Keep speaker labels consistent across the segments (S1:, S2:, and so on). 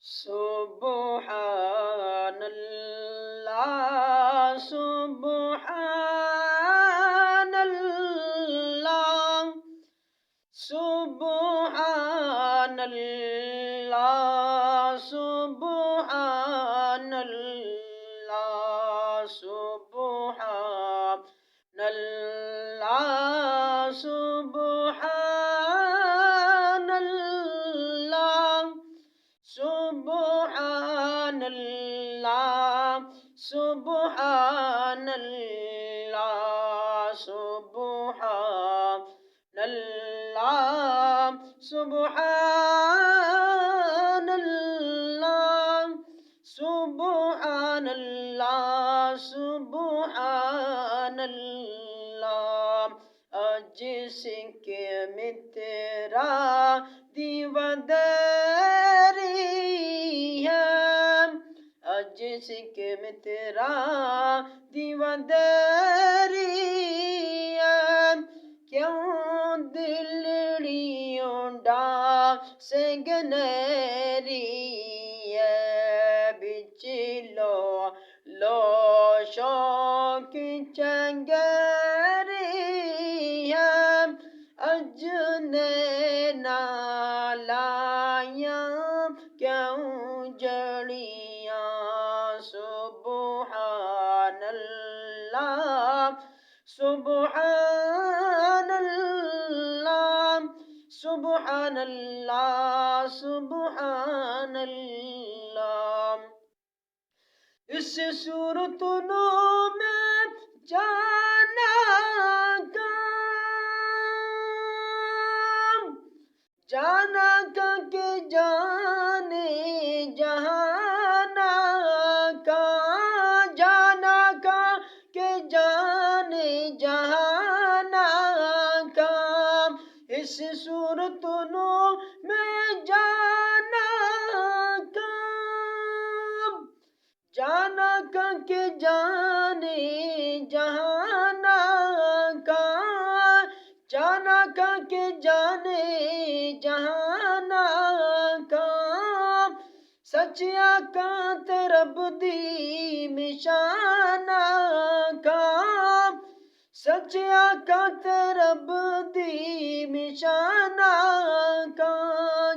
S1: Subhanallah, Subhanallah, Subhanallah, Subhanallah, Subhanallah, Subhanallah. Subhanallah, Subhanallah, Subhanallah, Subhanallah, Subhanallah, Subhanallah. जिसके मित्रा दीवदरी है, जिसके मित्रा दीवदरी है, क्यों दिलड़ियों डा से गनरी है, बिच लो शौक चंगरी है, अजने नालाया क्यों जड़ियाँ। सुबहानल्लाह, सुबहानल्लाह, सुबहानल्लाह, सुबहानल्लाह। इस सूरतों में जाना काम, जाना का के जाने जहाना का, जाना का के जाने जहाना का। इस सूरतों में जाना काम, जाना का के जाने जहाना का, जाना का के जाने जहाना का। सचिया का तरब दी निशाना का, सचिया का तरब दी निशाना का।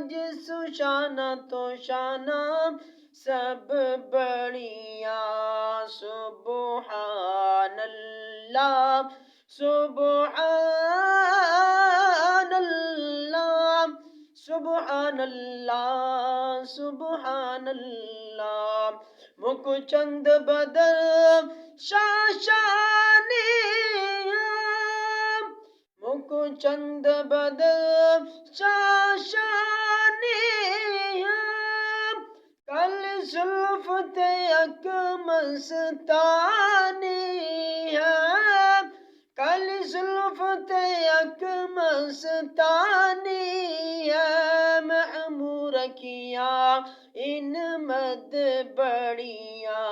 S1: जिस शाना तो शाना सब बढ़िया। सुबहानल्लाह, सुबहानल्लाह, सुबहानल्लाह, सुबहानल्लाह। मुकुचंद बदर शाशानी, मुकुचंद बदर शाशानी, कल जुल्फ ते अक मस्तानी है, कल जुल्फ ते अक मस्तानी है। महमूर किया इन मद बढ़िया।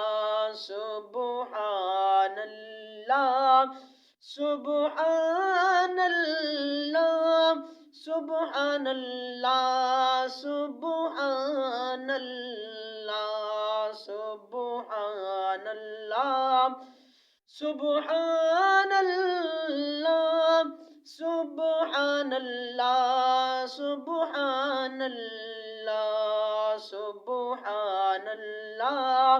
S1: सुबहानल्लाह, सुबहानल्लाह, सुबहानल्लाह, सुबहानल्लाह, सुबहानल्लाह, सुबहानल्लाह, सुबहानल्लाह, सुबहानल्लाह, सुबहानल्लाह,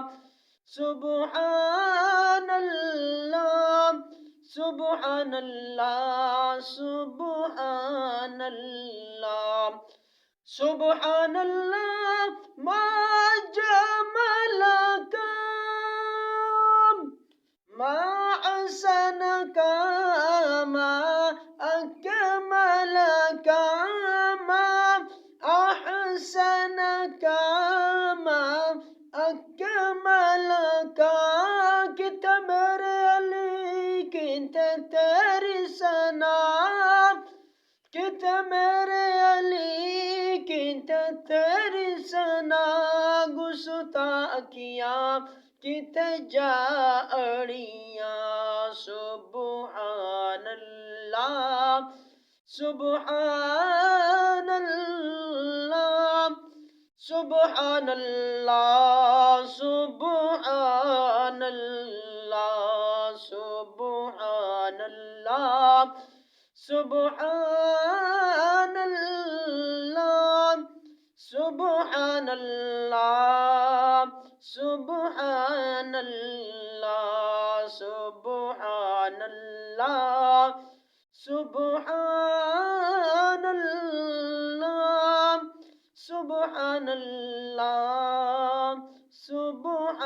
S1: सुबहानल्लाह, सुबहानल्लाह, सुबहानल्लाह, सुबहानल्लाह। मा जमलका, मा अहसनका, मा अकमलका, मा अहसनका, मा अकमलका। कित मेरे अली कित तेरी सना, कित मेरे अली कित तेरी सना। गुस्ता किया कित जाड़िया। सुबहानल्लाह, सुबहानल्लाह, Subhanallah, Subhanallah, Subhanallah, Subhanallah, Subhanallah, Subhanallah, Subhanallah, Subhanallah, Subhanallah, Subhanallah.